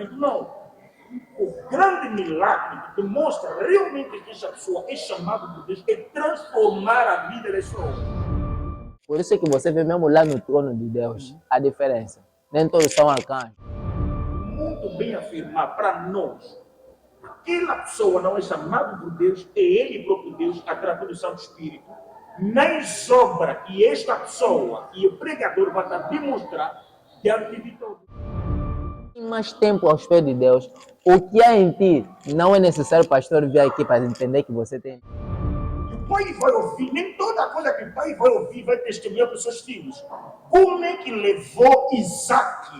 Não. O grande milagre que demonstra realmente que essa pessoa é chamada por Deus é transformar a vida dessa pessoa. Por isso é que você vê mesmo lá no trono de Deus a diferença. Nem todos são arcanjos. Muito bem afirmar para nós. Aquela pessoa não é chamada por Deus, é Ele próprio Deus, através do Santo Espírito. Nem sobra que esta pessoa e o pregador vai estar demonstrar diante de todos. Mais tempo aos pés de Deus, o que há em ti não é necessário o pastor vir aqui para entender que você tem. O pai vai ouvir, nem toda coisa que o pai vai ouvir vai testemunhar para os seus filhos. Como é que levou Isaac,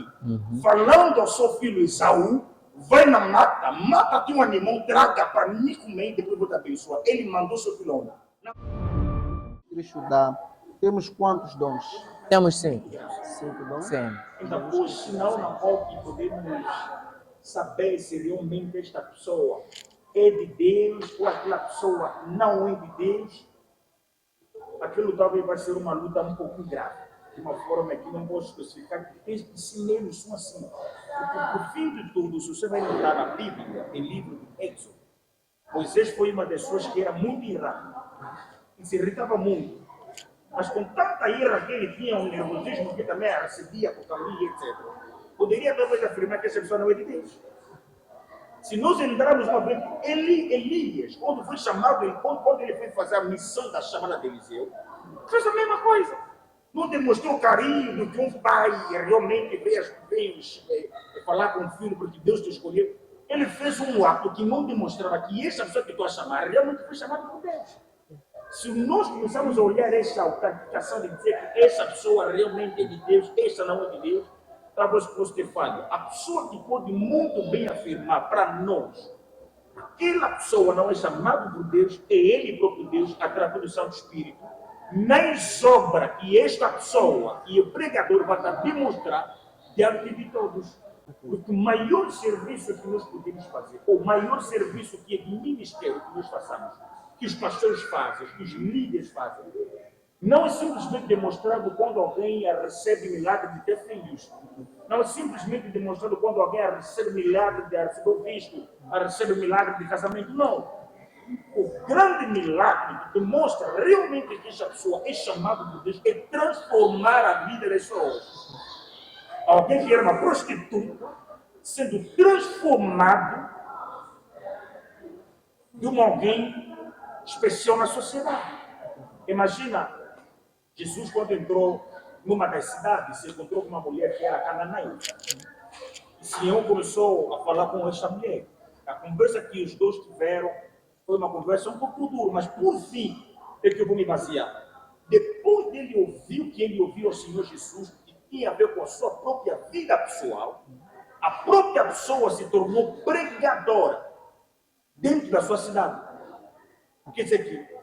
falando ao seu filho Esaú, vai na mata, mata de um animal, traga para mim comer e depois vou te abençoar. Ele mandou seu filho lá. Cristo dá. Temos quantos dons? Temos 5. 5 dons? Sim. Então, por sinal na qual que podemos saber se realmente esta pessoa é de Deus ou aquela pessoa não é de Deus, aquilo talvez vai ser uma luta um pouco grave, de uma forma que não posso especificar, porque estes sinais são assim. Porque, por fim de tudo, se você vai notar na Bíblia, em livro de Êxodo, Moisés foi uma das pessoas que era muito irritado, e se irritava muito. Mas com tanta ira que ele tinha, um nervosismo que também recebia por caminho, etc. Poderia talvez afirmar que essa pessoa não é de Deus. Se nós entrarmos uma vez, Elias, quando foi chamado, quando ele foi fazer a missão da chamada de Eliseu, fez a mesma coisa. Não demonstrou carinho do que um pai realmente veio falar com o filho porque Deus te escolheu. Ele fez um ato que não demonstrava que essa pessoa que estou a chamar realmente foi chamada por Deus. Se nós começarmos a olhar essa autenticação de dizer que essa pessoa realmente é de Deus, essa não é de Deus, talvez possa ter falha. A pessoa que pode muito bem afirmar para nós, aquela pessoa não é chamada por Deus, é Ele próprio Deus, através do Santo Espírito, nem sobra que esta pessoa e o pregador vai estar demonstrar diante de todos. Porque o maior serviço que nós podemos fazer, o maior serviço que é de ministério que nós façamos, que os pastores fazem, que os líderes fazem, não é simplesmente demonstrado quando alguém recebe milagre de ter filhos. Não é simplesmente demonstrado quando alguém recebe milagre de receber o visto, recebe milagre de casamento. Não. O grande milagre que demonstra realmente que essa pessoa é chamada por Deus é transformar a vida das pessoas. Alguém que era uma prostituta sendo transformado de alguém especial na sociedade. Imagina, Jesus quando entrou numa das cidades, se encontrou com uma mulher que era cananeia. E o Senhor começou a falar com esta mulher. A conversa que os dois tiveram foi uma conversa um pouco dura, mas por fim, é que eu vou me basear. Depois dele ouvir o que ele ouviu ao Senhor Jesus, que tinha a ver com a sua própria vida pessoal, a própria pessoa se tornou pregadora dentro da sua cidade. Quer dizer que,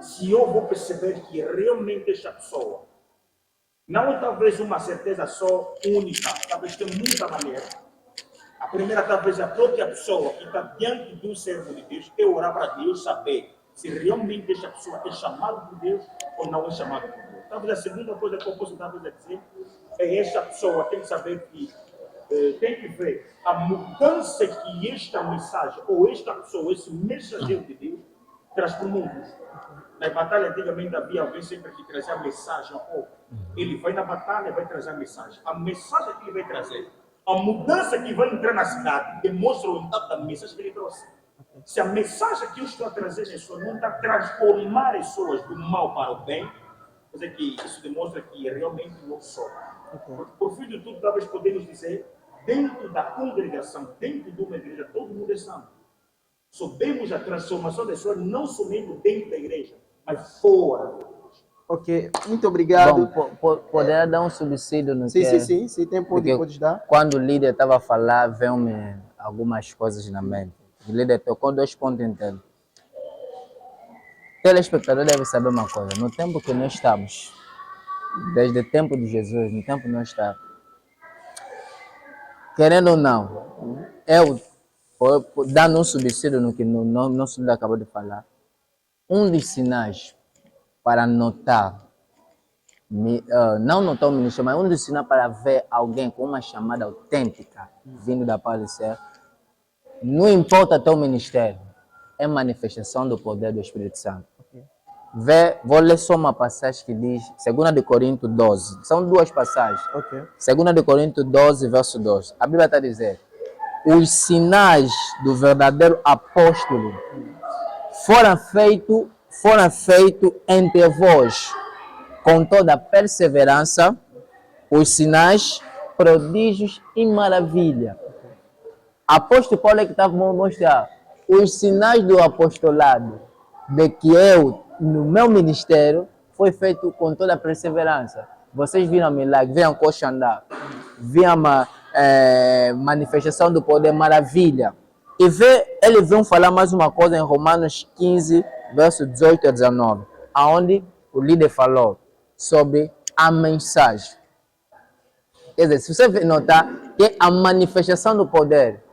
se eu vou perceber que realmente esta pessoa não é talvez uma certeza só única, talvez tem muita maneira. A primeira talvez é a própria pessoa que está diante de um servo de Deus, é orar para Deus saber se realmente esta pessoa é chamada por Deus ou não é chamada por Deus. Talvez a segunda coisa que eu posso talvez dizer é esta pessoa tem que saber que tem que ver a mudança que esta mensagem ou esta pessoa, esse mensageiro de Deus traz para o mundo. Na batalha antigamente havia alguém sempre que trazia a mensagem ao povo. Ele vai na batalha e vai trazer a mensagem. A mensagem que ele vai trazer, a mudança que vai entrar na cidade, demonstra o impacto da mensagem que ele trouxe. Se a mensagem que eu estou a trazer nessa não está a transformar as pessoas do mal para o bem, quer dizer que isso demonstra que realmente não sou. Por fim de tudo, talvez podemos dizer, dentro da congregação, dentro de uma igreja, todo mundo é santo. Sabemos a transformação das pessoas não somente dentro da igreja, mas fora da igreja. Ok, muito obrigado. Bom, poderá dar um subsídio no que... Sim, tem podes dar. Quando o líder estava a falar, veio-me algumas coisas na mente. O líder tocou 2 pontos inteiros. O telespectador deve saber uma coisa. No tempo que nós estamos, desde o tempo de Jesus, no tempo que nós estamos, querendo ou não, eu, dando um subsídio no que o nosso líder acabou de falar, um dos sinais para notar não no teu ministério, mas um dos sinais para ver alguém com uma chamada autêntica vindo da parte do céu, não importa teu ministério, é manifestação do poder do Espírito Santo. Vou ler só uma passagem que diz, 2 de Coríntios 12, são duas passagens. 2 de Coríntios 12, verso 12. A Bíblia está a dizer: os sinais do verdadeiro apóstolo foram feitos entre vós, com toda a perseverança, os sinais, prodígios e maravilha. Apóstolo Paulo é que estava a mostrar os sinais do apostolado, de que eu, no meu ministério, foi feito com toda a perseverança. Vocês viram milagre, viram coxa andar, viram uma manifestação do poder, maravilha. E ele veio falar mais uma coisa em Romanos 15, verso 18 a 19, onde o líder falou sobre a mensagem. Quer dizer, se você notar que a manifestação do poder,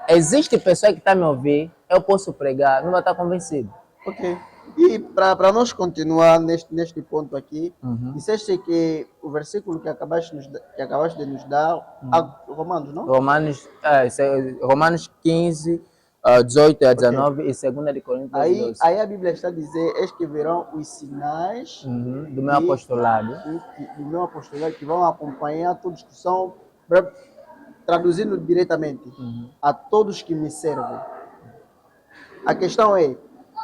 existe pessoa que está me ouvindo, eu posso pregar, não vai estar convencido. Ok. E para nós continuar neste ponto aqui, disseste que o versículo que acabaste de nos dar, Romanos, não? Romanos 15, 18 a 19 e 2 de Coríntios 12. Aí a Bíblia está a dizer, eis que verão os sinais do meu apostolado. Do meu apostolado, que vão acompanhar todos que são, traduzindo diretamente, a todos que me servem. A questão é,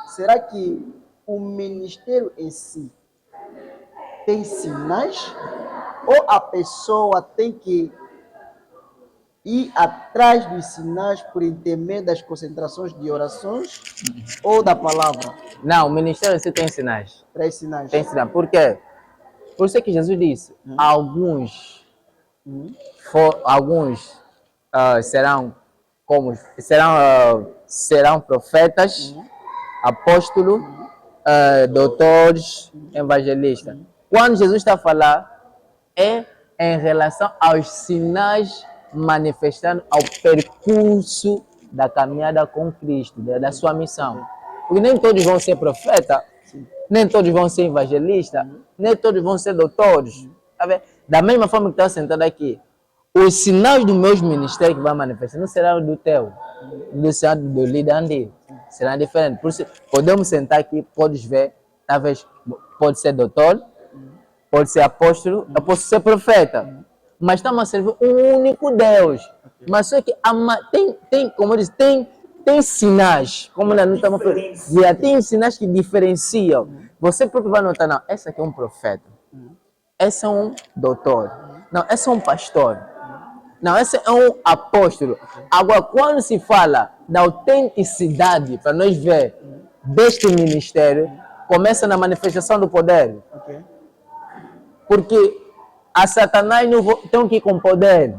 será que o ministério em si tem sinais? Ou a pessoa tem que ir atrás dos sinais por intermédio das concentrações de orações ou da palavra? Não, o ministério em si tem sinais. Traz sinais. Tem sinais. Por quê? Por isso é que Jesus disse, alguns serão profetas, apóstolos, doutores, evangelistas. Quando Jesus está a falar, é em relação aos sinais manifestando ao percurso da caminhada com Cristo, da sua missão. Porque nem todos vão ser profetas, nem todos vão ser evangelistas, nem todos vão ser doutores. Da mesma forma que está sentado aqui, os sinais dos meus ministérios que vão manifestar não serão do teu, do líder Andy, serão diferentes. Por isso, podemos sentar aqui, podes ver, talvez pode ser doutor, pode ser apóstolo, eu posso ser profeta, mas estamos a servir um único Deus. Mas só que como eu disse, tem sinais, como nós não estamos falando, tem sinais que diferenciam. Você próprio vai notar, não, esse aqui é um profeta, esse é um doutor, não, esse é um pastor, não, esse é um apóstolo. Agora, quando se fala da autenticidade, para nós ver deste ministério, começa na manifestação do poder. Porque a Satanás não tem que ir com poder.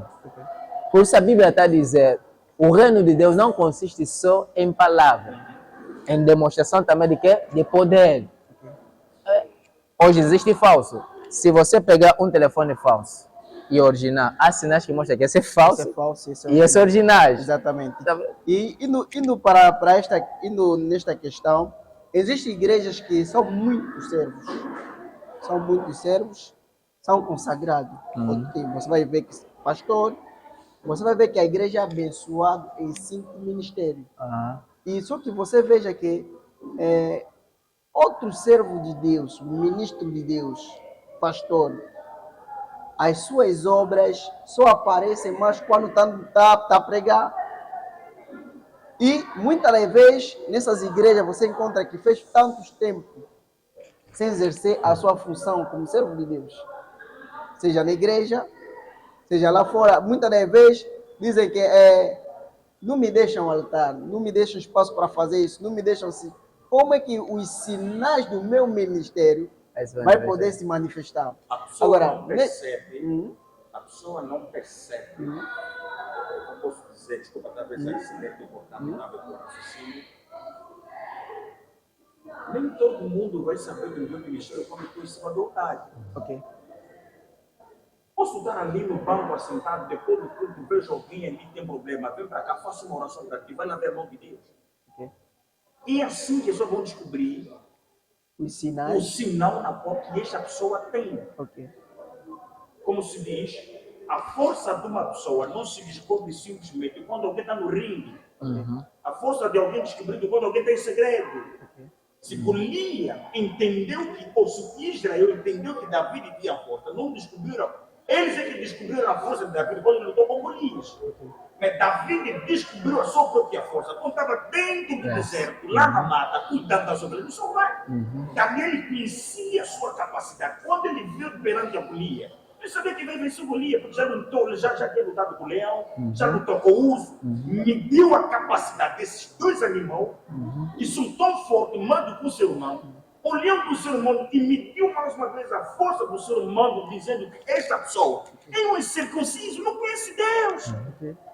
Por isso a Bíblia está a dizer, o reino de Deus não consiste só em palavras, em demonstração também de quê? De poder. Hoje existe falso. Se você pegar um telefone falso e original, há sinais que mostram que esse é falso, e esse é original. Exatamente. E indo nesta questão, existem igrejas que são muitos servos, são consagrados. Você vai ver que pastor, você vai ver que a igreja é abençoada em 5 ministérios. E só que você veja que outro servo de Deus, ministro de Deus, pastor, as suas obras só aparecem mais quando está a pregar. E muitas das vezes, nessas igrejas, você encontra que fez tantos tempos sem exercer a sua função como servo de Deus. Seja na igreja, seja lá fora. Muitas das vezes dizem que não me deixam altar, não me deixam espaço para fazer isso, não me deixam... Como é que os sinais do meu ministério vai poder se manifestar? A pessoa não percebe. A pessoa não percebe. Eu posso dizer, desculpa, talvez esse deve importar muito a ver com o raciocínio. Nem todo mundo vai saber do meu ministério quando estou em cima do altar. Posso estar ali no banco assentado, depois do culto, vejo alguém ali tem problema, vem para cá, faça uma oração para ti, vai na ver a mão de Deus. E é assim que eles vão descobrir Os o sinais. sinal na qual que esta pessoa tem. Ok. Como se diz, a força de uma pessoa não se descobre simplesmente quando alguém está no ringue. A força de alguém descobrindo quando alguém tem segredo. Se Golias entendeu que, ou se Israel entendeu que Davi tinha força, não descobriram. Eles é que descobriram a força de Davi quando ele lutou com Golias. Mas Davi descobriu a sua própria força. Quando estava dentro do deserto, lá na mata, cuidando da sua vida, ele só vai. Davi ele conhecia a sua capacidade. Quando ele viu perante a Golias, ele sabia que vai vencer o Golias, porque já lutou, já tinha lutado com o leão, já lutou com o urso, mediu a capacidade desses dois animais, que são tão fortes, mais do que o ser humano. Olhando para o ser humano e mediu mais uma vez a força do ser humano, dizendo que esta pessoa é um circunciso, não conhece Deus.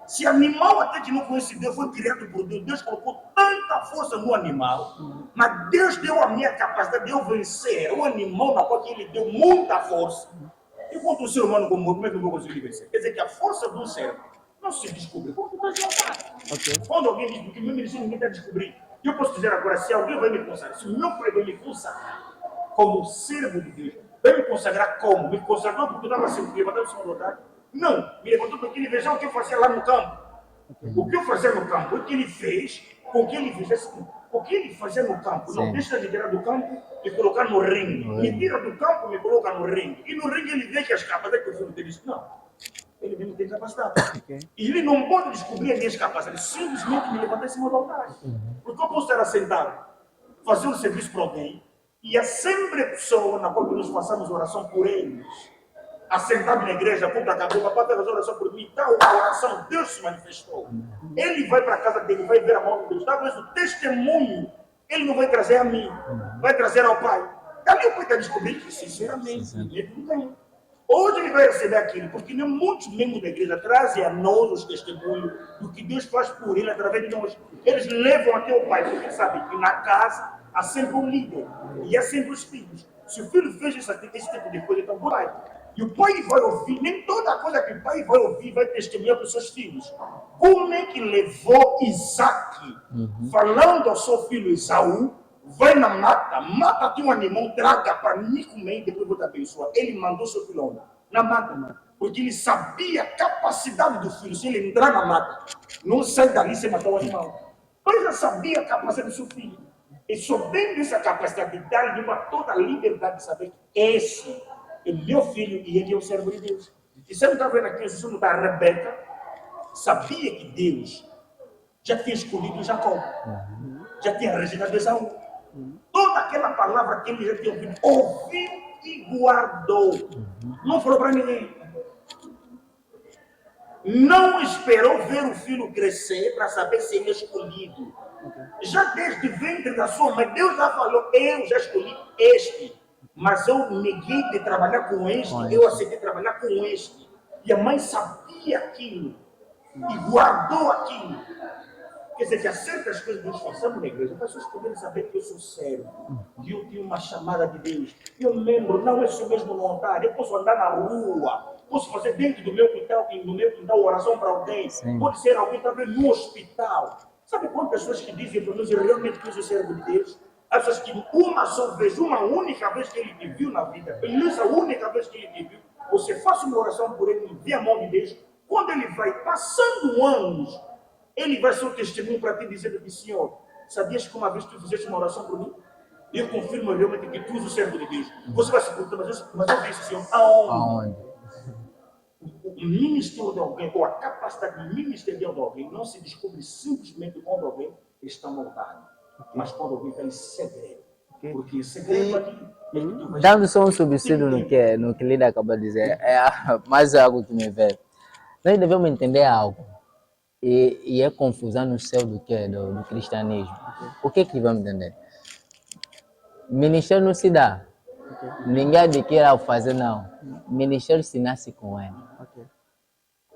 Se animal até que não conhece Deus foi criado por Deus, Deus colocou tanta força no animal, mas Deus deu a minha capacidade de eu vencer o animal na qual ele deu muita força. Enquanto o ser humano como é que eu vou conseguir vencer? Quer dizer que a força do cérebro não se descobre. Quando alguém diz que meu ministério ninguém está descobrindo, eu posso dizer agora, se alguém vai me consagrar, se o meu pai vai me consagrar como servo de Deus, vai me consagrar como? Me consagrou porque eu estava sempre levantando em cima do altar? Não, me levantou porque ele vejam o que eu fazia lá no campo. O que eu fazia no campo, o que ele fez, com que ele fez, o que ele fazia no campo, não deixa de tirar do campo e colocar no ringue. Me tira do campo e me coloca no ringue. E no ringue ele vê que as capacidades que o filho dele diz, não, ele mesmo tem capacidade. E ele não pode descobrir as minhas capacidades, simplesmente me levantar em cima do altar. Porque eu posso estar assentado, fazer um serviço para alguém, e há sempre pessoa na qual nós façamos oração por eles. Assentado na igreja, quando acabou, o papai vai fazer oração por mim, tal oração, Deus se manifestou. Ele vai para a casa dele, vai ver a mão de Deus. Talvez o testemunho, ele não vai trazer a mim, vai trazer ao pai. Dali o pai está descobrindo que, sinceramente, ele não tem. Hoje ele vai receber aquilo, porque nem muitos membros da igreja trazem a nós os testemunhos do que Deus faz por ele através de nós. Eles levam até o pai, porque sabem que na casa há sempre um líder e há sempre os filhos. Se o filho fez esse tipo de coisa, então vai. E o pai vai ouvir, nem toda coisa que o pai vai ouvir vai testemunhar para os seus filhos. Como é que levou Isaac, falando ao seu filho Esaú, vai na mata tem um animal, traga para mim comer e depois vou te abençoar. Ele mandou seu filho na mata, porque ele sabia a capacidade do filho. Se ele entrar na mata, não sai dali sem matar o animal. Mas ele sabia a capacidade do seu filho. E soubendo essa capacidade de dar-lhe toda a liberdade de saber que esse é meu filho e ele é o servo de Deus. E você não está vendo aqui, você não está, a Rebeca sabia que Deus já tinha escolhido Jacó, já tinha rejeitado Esaú. Toda aquela palavra que ele já tinha ouvido, ouviu e guardou. Não falou para ninguém. Não esperou ver o filho crescer para saber se ele é escolhido. Já desde o ventre da sua mãe, Deus já falou, eu já escolhi este. Mas eu neguei de trabalhar com este, eu aceitei trabalhar com este. E a mãe sabia aquilo e guardou aquilo. Quer dizer que há certas coisas que nós façamos na igreja, as pessoas poderem saber que eu sou servo, que eu tenho uma chamada de Deus. Eu lembro, não é só mesmo no altar, eu posso andar na rua, posso fazer dentro do meu quintal oração para alguém, pode ser alguém talvez no hospital. Sabe quantas pessoas que dizem para nós, eu realmente que eu sou servo de Deus? As pessoas que uma única vez que ele te viu na vida, essa única vez que ele te viu, você faça uma oração por ele, vê a mão de Deus, quando ele vai passando anos, ele vai ser um testemunho para ti, dizendo que, Senhor, sabias que uma vez tu fizeste uma oração por mim? Eu confirmo realmente que tu és o servo de Deus. Você vai se perguntar, mas eu disse, Senhor, aonde? O ministério de alguém, ou a capacidade de ministerial de alguém, não se descobre simplesmente quando alguém está no altar, mas quando alguém está em segredo. Porque segredo aqui é que tu vai... Dando só um subsídio no que Lida acabou de dizer, mais algo que me veio. Nós devemos entender algo. E é confusão no céu do que? Do cristianismo. O que vamos entender? Ministério não se dá. Ninguém adquire fazer, não. Ministério se nasce com ele.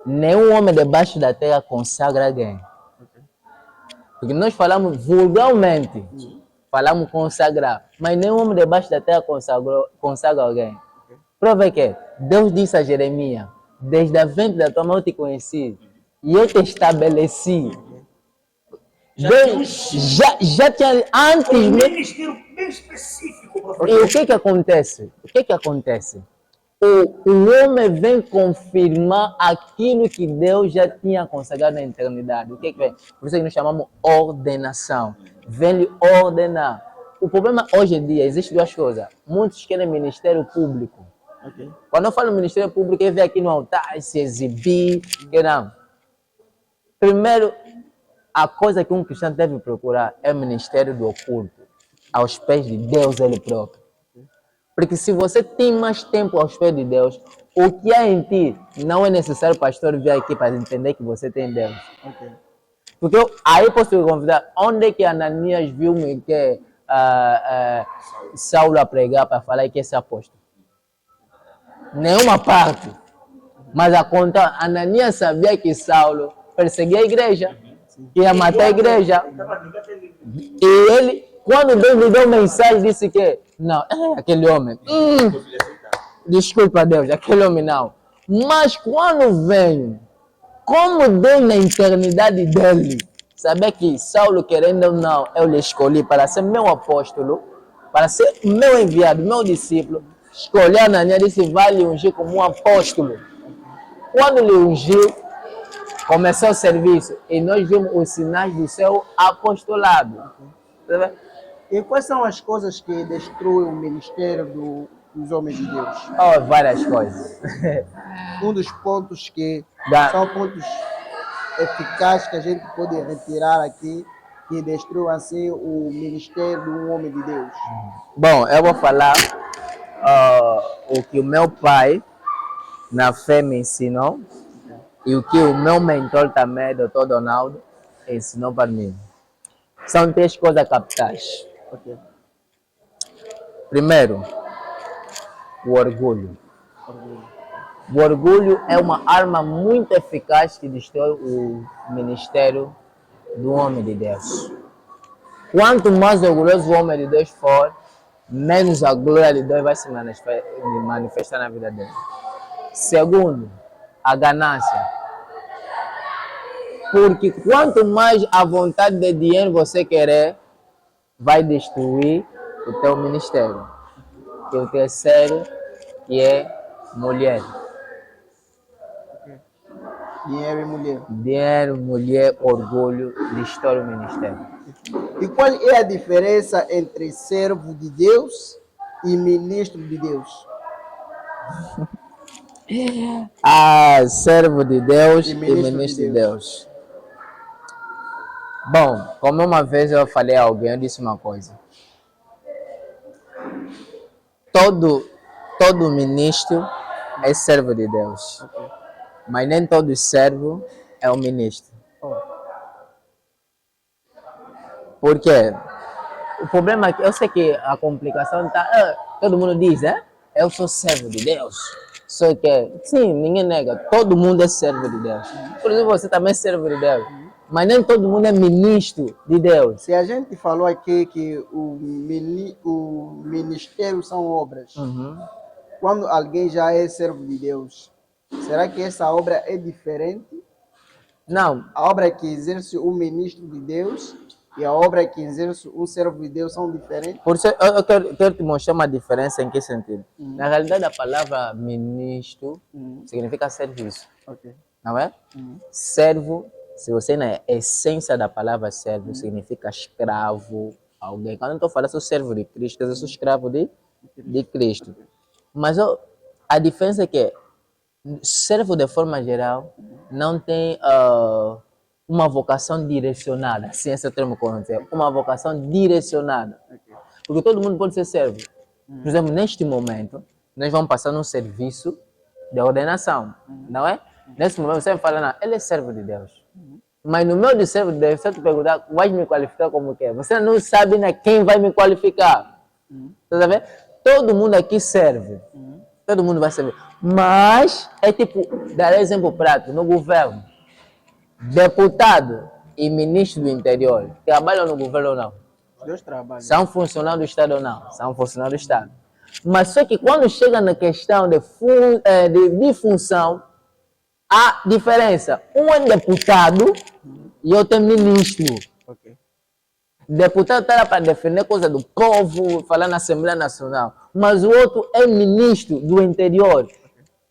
Nenhum homem debaixo da terra consagra alguém. Porque nós falamos vulgarmente, falamos consagrar, mas nenhum homem debaixo da terra consagra alguém. Prova é que Deus disse a Jeremias, desde a ventre da tua mãe eu te conheci. E eu te estabeleci. Já tinha antes. Um ministério bem específico, E professor. o que acontece? O que acontece? O homem vem confirmar aquilo que Deus já tinha consagrado na eternidade. O que vem? Por isso que nós chamamos ordenação. Vem lhe ordenar. O problema hoje em dia, existe duas coisas. Muitos querem ministério público. Ok. Quando eu falo ministério público, é vir aqui no altar, se exibir. Que não. Primeiro, a coisa que um cristão deve procurar é o ministério do oculto, aos pés de Deus ele próprio. Porque se você tem mais tempo aos pés de Deus, o que há em ti não é necessário o pastor vir aqui para entender que você tem Deus. Ok. Porque aí eu posso te convidar, onde é que Ananias viu que Saulo a pregar para falar que esse apóstolo? Nenhuma parte. Mas a conta, Ananias sabia que Saulo perseguia a igreja, que ia matar a igreja. E ele, quando Deus lhe deu mensagem, disse que não, aquele homem, desculpa Deus, aquele homem não. Mas quando vem, como Deus na eternidade dele, sabia que Saulo, querendo ou não, eu lhe escolhi para ser meu apóstolo, para ser meu enviado, meu discípulo, escolhi Ananias e disse, vai lhe ungir como um apóstolo. Quando lhe ungiu, começou o serviço e nós vimos os sinais do seu apostolado. E quais são as coisas que destruem o ministério dos homens de Deus? Oh, várias coisas. Um dos pontos que Da- são pontos eficazes que a gente pode retirar aqui, que destruem assim o ministério de um homem de Deus. Bom, eu vou falar o que o meu pai na fé me ensinou e o que o meu mentor também, Dr. Donaldo, ensinou para mim. São três coisas capitais. Ok. Primeiro, o orgulho. O orgulho é uma arma muito eficaz que destrói o ministério do homem de Deus. Quanto mais orgulhoso o homem de Deus for, menos a glória de Deus vai se manifestar na vida dele. Segundo, a ganância. Porque quanto mais a vontade de dinheiro você querer, vai destruir o teu ministério. E o terceiro, que é mulher. Dinheiro e mulher. Dinheiro, mulher, orgulho, destrói o ministério. E qual é a diferença entre servo de Deus e ministro de Deus? Servo de Deus E e ministro ministro de de Deus. Bom, como uma vez eu falei a alguém, eu disse uma coisa. Todo ministro é servo de Deus. Ok. Mas nem todo servo é um ministro. Oh. Por quê? O problema é que eu sei que a complicação está. Todo mundo diz, eu sou servo de Deus. Só que, sim, ninguém nega, todo mundo é servo de Deus. Por isso você também é servo de Deus. Mas nem todo mundo é ministro de Deus. Se a gente falou aqui que o ministério são obras, quando alguém já é servo de Deus, será que essa obra é diferente? Não, A obra que exerce o ministro de Deus e a obra que exerce o servo de Deus são diferentes? por isso eu quero te mostrar uma diferença em que sentido. Na realidade, a palavra ministro significa serviço, Ok. não é? Servo, se você na essência da palavra servo, significa escravo, alguém. Quando eu estou falando, sou servo de Cristo, eu sou escravo de Cristo. Mas a diferença é que servo de forma geral não tem uma vocação direcionada, assim esse é o termo que eu vou dizer, uma vocação direcionada. Porque todo mundo pode ser servo. Por exemplo, neste momento, nós vamos passar num serviço de ordenação, não é? Nesse momento você vai falar, não, ele é servo de Deus. Mas no meu de servo de Deus, se eu te perguntar, vai me qualificar como que é? Você não sabe quem vai me qualificar. Tá vendo? Todo mundo aqui serve. Todo mundo vai servir. Mas é tipo, dar exemplo prático, no governo. Deputado e ministro do interior trabalham no governo ou não? Deus trabalha. São funcionários do Estado ou não? São funcionários do Estado. Mas só que quando chega na questão de função, há diferença. Um é deputado e outro é ministro. Ok. Deputado está lá para defender coisa do povo, falar na Assembleia Nacional. Mas o outro é ministro do interior.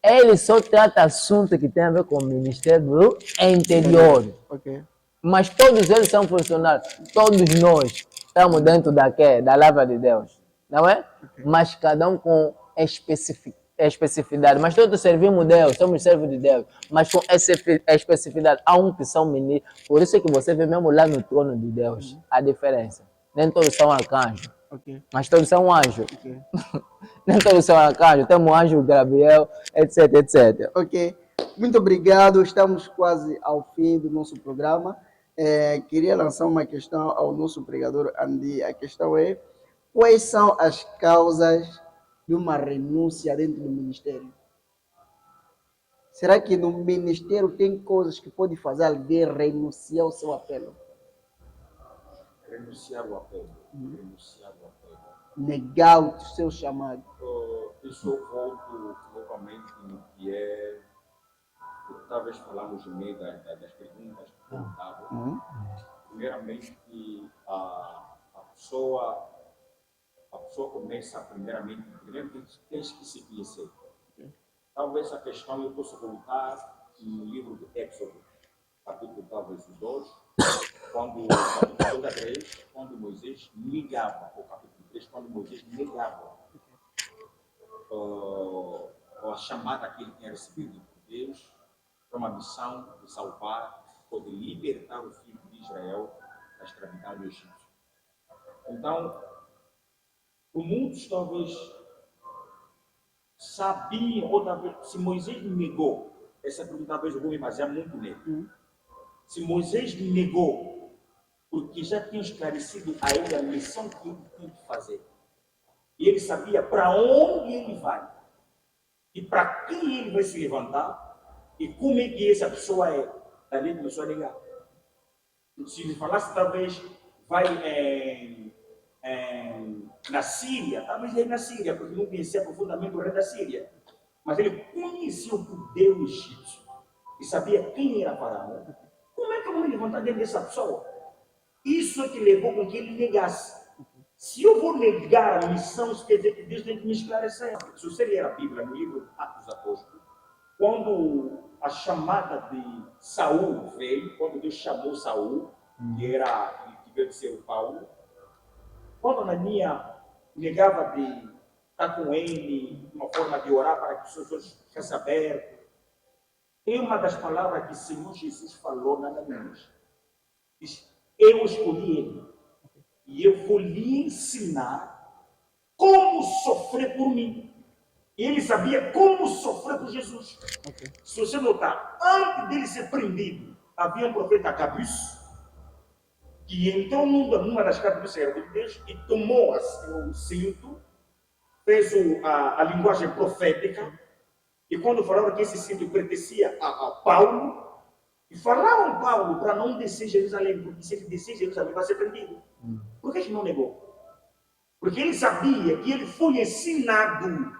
Ele só trata assunto que tem a ver com o Ministério do Interior. Ok. Mas todos eles são funcionários. Todos nós estamos dentro da palavra de Deus. Não é? Mas cada um com especificidade. Mas todos servimos Deus, somos servos de Deus. Mas com essa especificidade. Há um que são ministros. Por isso é que você vê mesmo lá no trono de Deus a diferença. Nem todos são arcanjos. Ok. Mas todos são anjos. Ok. Nem todos são arcanjos. Temos o anjo Gabriel, etc, etc. Ok. Muito obrigado. Estamos quase ao fim do nosso programa. Queria lançar uma questão ao nosso pregador Andy. A questão é: quais são as causas de uma renúncia dentro do ministério? Será que no ministério tem coisas que pode fazer alguém renunciar ao seu apelo? Renunciar ao apelo. Renunciar ao apelo. Negar o seu chamado? Isso eu volto novamente no que é o que talvez falamos no meio das perguntas que perguntavam. Primeiramente, a pessoa começa primeiro tens que se conhecer. Talvez a questão eu possa voltar no livro do Éxodo, capítulo talvez o 2, capítulo 3, quando Moisés negava, ou capítulo 3, quando Moisés negava a chamada que ele tinha recebido por Deus para uma missão de salvar ou de libertar o filho de Israel da escravidão do Egito. Então, muitos talvez sabiam, ou talvez, se Moisés negou, essa pergunta talvez eu vou me basear muito nele. Se Moisés negou, porque já tinha esclarecido a ele a missão que ele tinha que fazer, e ele sabia para onde ele vai, e para quem ele vai se levantar, e como é que essa pessoa é, ali começou a negar. Se ele falasse, talvez, vai na Síria, talvez ele na Síria, porque não conhecia profundamente o rei da Síria, mas ele conhecia o poder egípcio e sabia quem era Faraó. Como é que eu vou me levantar dentro dessa pessoa? Isso é que levou com que ele negasse. Se eu vou negar a missão, isso quer dizer que Deus tem que me esclarecer. Se você ler a Bíblia no livro Atos dos Apóstolos, quando a chamada de Saul veio, quando Deus chamou Saul, que veio de ser o Paulo, quando Ananias negava de estar com ele, uma forma de orar para que os seus olhos ficassem abertos, tem uma das palavras que o Senhor Jesus falou na Ananias. Diz: eu escolhi ele e eu vou lhe ensinar como sofrer por mim. E ele sabia como sofrer por Jesus. Se você notar, antes dele ser prendido, havia um profeta Agabus, que entrou numa das casas do servo de Deus e tomou o cinto, fez a linguagem profética, e quando falaram que esse cinto pertencia a Paulo, e falaram Paulo para não descer Jerusalém, porque se ele descer Jerusalém vai ser prendido. Por que ele não negou? Porque ele sabia que ele foi ensinado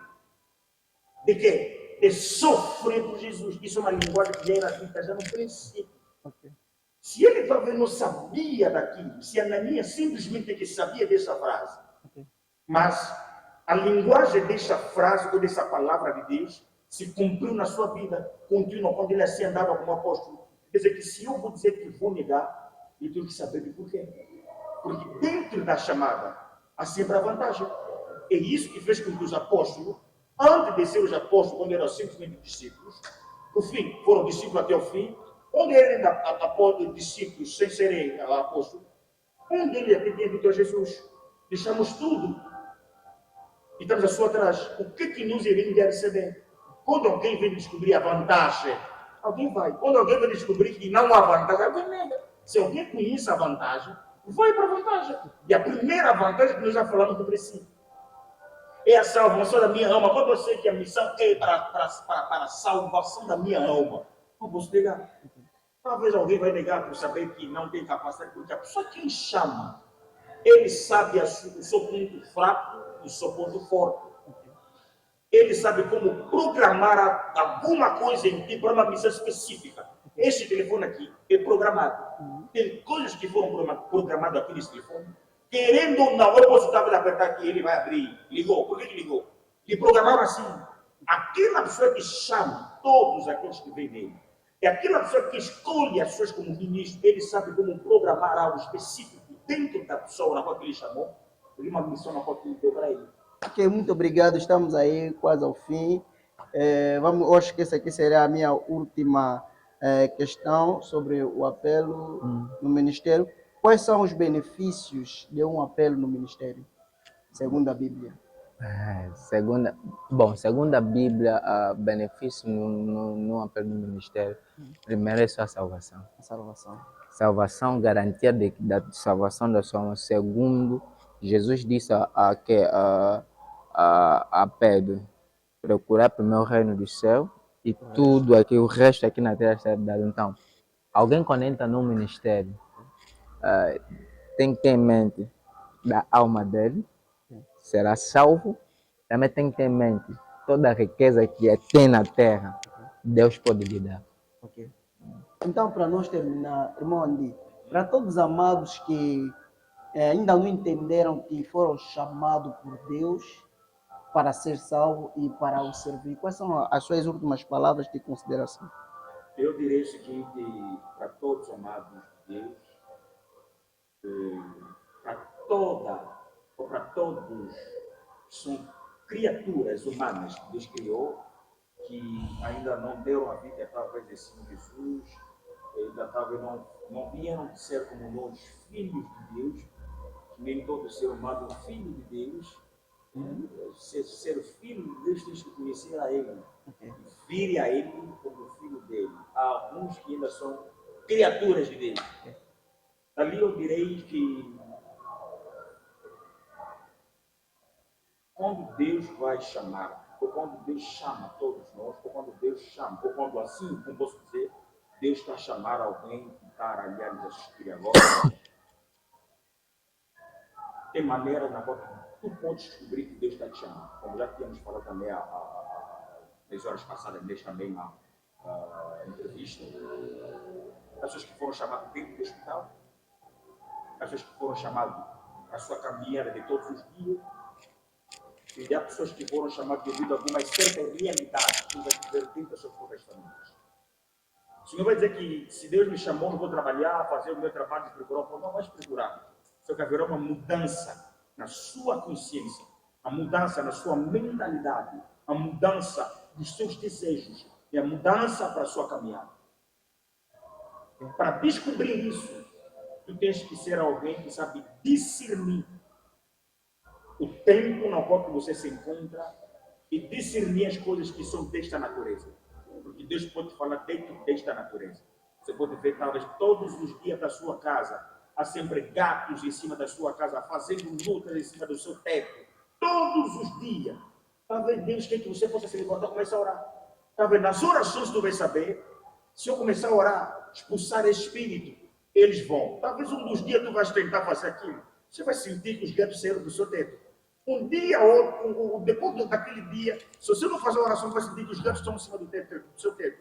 de quê? De sofrer por Jesus. Isso é uma linguagem que já era dita já no princípio. Se ele talvez não sabia daquilo, se Ananias simplesmente que sabia dessa frase, mas a linguagem dessa frase ou dessa palavra de Deus se cumpriu na sua vida, continua quando ele assim andava como apóstolo. Quer dizer que se eu vou dizer que vou negar, eu tenho que saber de porquê. Porque dentro da chamada há sempre a vantagem. É isso que fez com que os apóstolos, antes de ser os apóstolos, quando eram simplesmente discípulos, no fim, foram discípulos até o fim, onde eram ainda discípulos sem serem apóstolos, onde ele atendia do Jesus. Deixamos tudo e estamos a sua atrás. O que nos iríamos receber? Quando alguém vem descobrir a vantagem, alguém vai. Quando alguém vai descobrir que não há vantagem, alguém nega. Se alguém conhece a vantagem, vai para a vantagem. E a primeira vantagem que nós já falamos no princípio é a salvação da minha alma. Quando eu sei que a missão é para a salvação da minha alma, não posso negar. Talvez alguém vai negar por saber que não tem capacidade, porque a pessoa que ele chama, ele sabe o seu ponto fraco e o seu ponto forte. Ele sabe como programar alguma coisa em ti para uma missão específica. Este telefone aqui é programado. Tem coisas que foram programadas aqui nesse telefone. Querendo ou não, eu posso estar a apertar aqui, ele vai abrir. Ligou. Por que ligou? Ele programaram assim. Aquela pessoa que chama todos aqueles que vêm nele. É aquela pessoa que escolhe as pessoas como ministro. Ele sabe como programar algo específico dentro da pessoa na qual ele chamou. Uma missão na qual ele deu para ele. Ok, muito obrigado. Estamos aí quase ao fim. Eu acho que essa aqui será a minha última questão sobre o apelo no ministério. Quais são os benefícios de um apelo no ministério, segundo a Bíblia? Segundo a Bíblia, benefício no apelo no ministério, primeiro é só a salvação. A salvação. Salvação, garantia da salvação da sua alma. Segundo, Jesus disse a Pedro, procurar primeiro o reino do céu e tudo aqui, o resto aqui na terra será dado. Então, alguém quando entra no ministério, tem que ter em mente da alma dele, será salvo. Também tem que ter em mente toda a riqueza que tem na terra, Deus pode lhe dar. Ok. Então, para nós terminar, irmão Andi, para todos os amados que ainda não entenderam que foram chamados por Deus para ser salvo e para o servir, quais são as suas últimas palavras de consideração? Eu direi o seguinte para todos os amados de Deus, para todos que são criaturas humanas que Deus criou, que ainda não deram a vida talvez de Senhor Jesus, ainda talvez não vieram ser como nós, filhos de Deus, que nem todo ser humano é filho de Deus. Ser filho de Deus tem que conhecer a Ele, vir a Ele como filho dele. Há alguns que ainda são criaturas de Deus. Ali eu direi que quando Deus vai chamar, ou quando Deus chama todos nós, ou quando Deus chama, ou quando assim, como posso dizer, Deus está a chamar alguém que está a nos assistir agora, tem maneira na qual tu podes descobrir que Deus está te chamando. Como já tínhamos falado também nas horas passadas, nesta mesma entrevista, as pessoas que foram chamadas dentro do hospital, as pessoas que foram chamadas à sua caminhada de todos os dias, e há pessoas que foram chamadas devido a algumas certas realidades que vai viver dentro das suas próprias famílias. O Senhor vai dizer que se Deus me chamou, eu vou trabalhar, fazer o meu trabalho de procurar, não vais procurar. Só que haverá uma mudança na sua consciência, a mudança na sua mentalidade, a mudança dos seus desejos e a mudança para a sua caminhada. Para descobrir isso, tu tens que ser alguém que sabe discernir o tempo no qual você se encontra e discernir as coisas que são desta natureza. Porque Deus pode falar dentro desta natureza. Você pode ver, talvez, todos os dias da sua casa, há sempre gatos em cima da sua casa, fazendo lutas em cima do seu teto. Todos os dias. Talvez Deus quer que você possa se levantar e começar a orar. Talvez nas orações tu vai saber, se eu começar a orar, expulsar espírito, eles vão. Talvez um dos dias tu vais tentar fazer aquilo. Você vai sentir que os gatos saíram do seu teto. Um dia ou depois daquele dia, se você não fazer a oração, vai sentir que os gatos estão em cima do seu teto.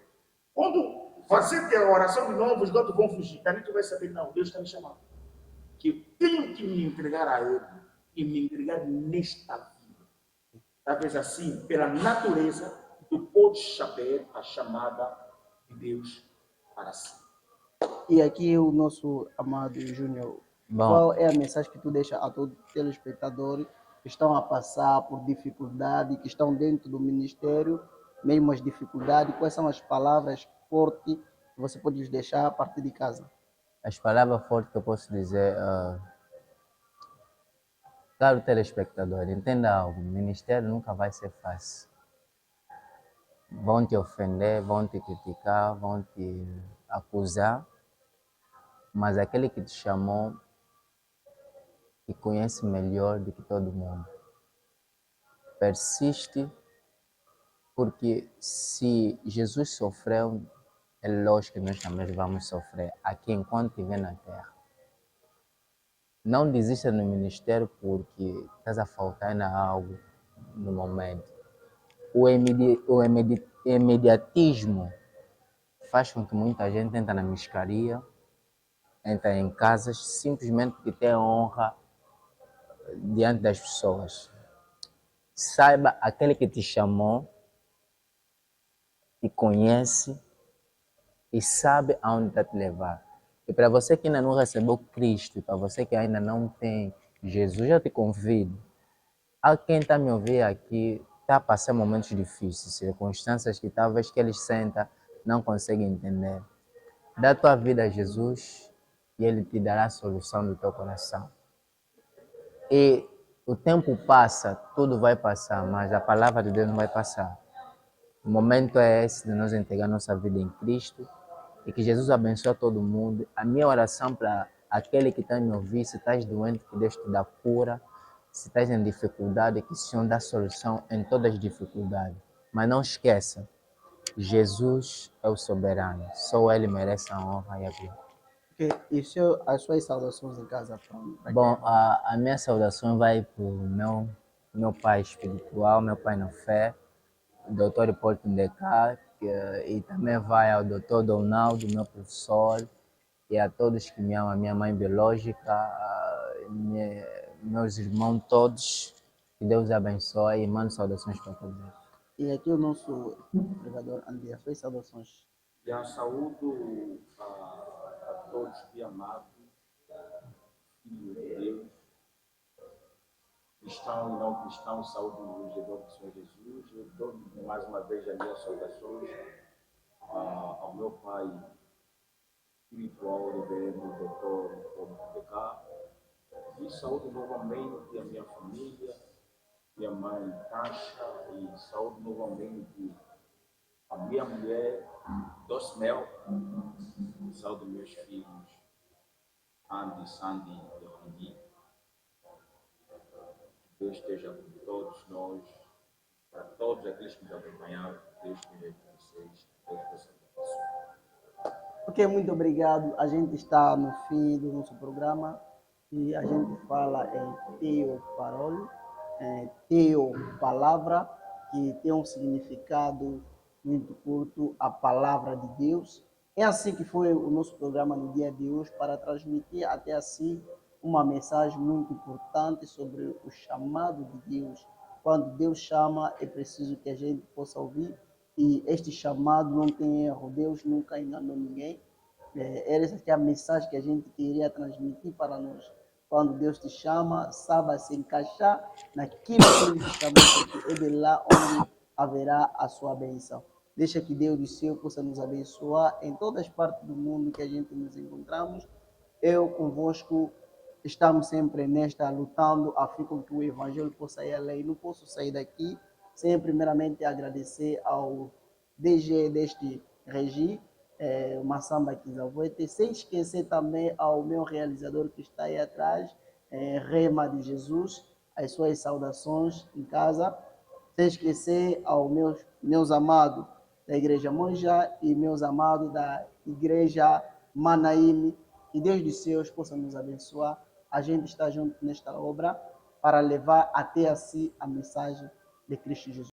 Quando fazer a oração de novo, os gatos vão fugir. Daí tu vai saber, não, Deus está me chamando. Que eu tenho que me entregar a Ele e me entregar nesta vida. Talvez assim, pela natureza, tu podes saber a chamada de Deus para si. E aqui o nosso amado Júnior, qual é a mensagem que tu deixa a todos os telespectadores que estão a passar por dificuldade, que estão dentro do ministério, mesmo as dificuldades? Quais são as palavras fortes que você pode lhes deixar a partir de casa? As palavras fortes que eu posso dizer, caro telespectador, entenda algo, o ministério nunca vai ser fácil. Vão te ofender, vão te criticar, vão te acusar, mas aquele que te chamou te conhece melhor do que todo mundo. Persiste, porque se Jesus sofreu, é lógico que nós também vamos sofrer aqui enquanto estiver na terra. Não desista no ministério porque estás a faltar em algo no momento. O imediatismo faz com que muita gente entre na miscaria, entra em casas, simplesmente porque tem honra diante das pessoas. Saiba, aquele que te chamou te conhece e sabe aonde está te levar. E para você que ainda não recebeu Cristo, e para você que ainda não tem Jesus, eu te convido. A quem está me ouvindo aqui está a passar momentos difíceis, circunstâncias que talvez que eles sentem não conseguem entender. Dá a tua vida a Jesus e Ele te dará a solução do teu coração. E o tempo passa, tudo vai passar, mas a palavra de Deus não vai passar. O momento é esse de nós entregar nossa vida em Cristo e que Jesus abençoe todo mundo. A minha oração para aquele que está me ouvindo, se estás doente, que Deus te dá cura. Se estás em dificuldade, que o Senhor dá solução em todas as dificuldades. Mas não esqueça, Jesus é o soberano. Só Ele merece a honra e a glória. Ok, e as suas saudações em casa para Bom, quem? a minha saudação vai para o meu pai espiritual, meu pai na fé, o Dr. Hipólito Ndeka, e também vai ao Dr. Donaldo, meu professor, e a todos que me amam, a minha mãe biológica, meus irmãos todos, que Deus abençoe e mando saudações para todos eles. E aqui o nosso pregador André, as suas saudações. Já saúdo a todos que amados, filhos de Deus, cristão e não cristão, saúde no Senhor do Senhor Jesus. Eu dou mais uma vez as minhas saudações ao meu pai espiritual, reverendo Dr. Paulo de Cá. E saúde novamente a minha família, minha mãe Tasha, e saúde novamente a minha mulher, Dosmel, e saúde meus filhos, Andy, Sandy e Randy. Deus esteja com todos nós, para todos aqueles que nos acompanharam, Deus esteja com vocês, Deus possa abençoar. Ok, muito obrigado. A gente está no fim do nosso programa e a gente fala em Teo Parole, Teo Palavra, que tem um significado muito curto, a palavra de Deus. É assim que foi o nosso programa no dia de hoje, para transmitir até assim uma mensagem muito importante sobre o chamado de Deus. Quando Deus chama, é preciso que a gente possa ouvir. E este chamado não tem erro, Deus nunca enganou ninguém. Era essa que é a mensagem que a gente queria transmitir para nós. Quando Deus te chama, saiba se encaixar naquilo que Ele te chamou, porque é de lá onde haverá a sua bênção. Deixa que Deus do céu possa nos abençoar em todas as partes do mundo que a gente nos encontramos. Eu convosco estamos sempre nesta lutando a fim com que o Evangelho possa ir além. Não posso sair daqui sem primeiramente agradecer ao DG deste Regi, o Massamba Kizavoete, sem esquecer também ao meu realizador que está aí atrás, Rema de Jesus, as suas saudações em casa, sem esquecer aos meus amados da Igreja Monja e meus amados da Igreja Manaíme, que Deus dos céus possa nos abençoar. A gente está junto nesta obra para levar até a si a mensagem de Cristo Jesus.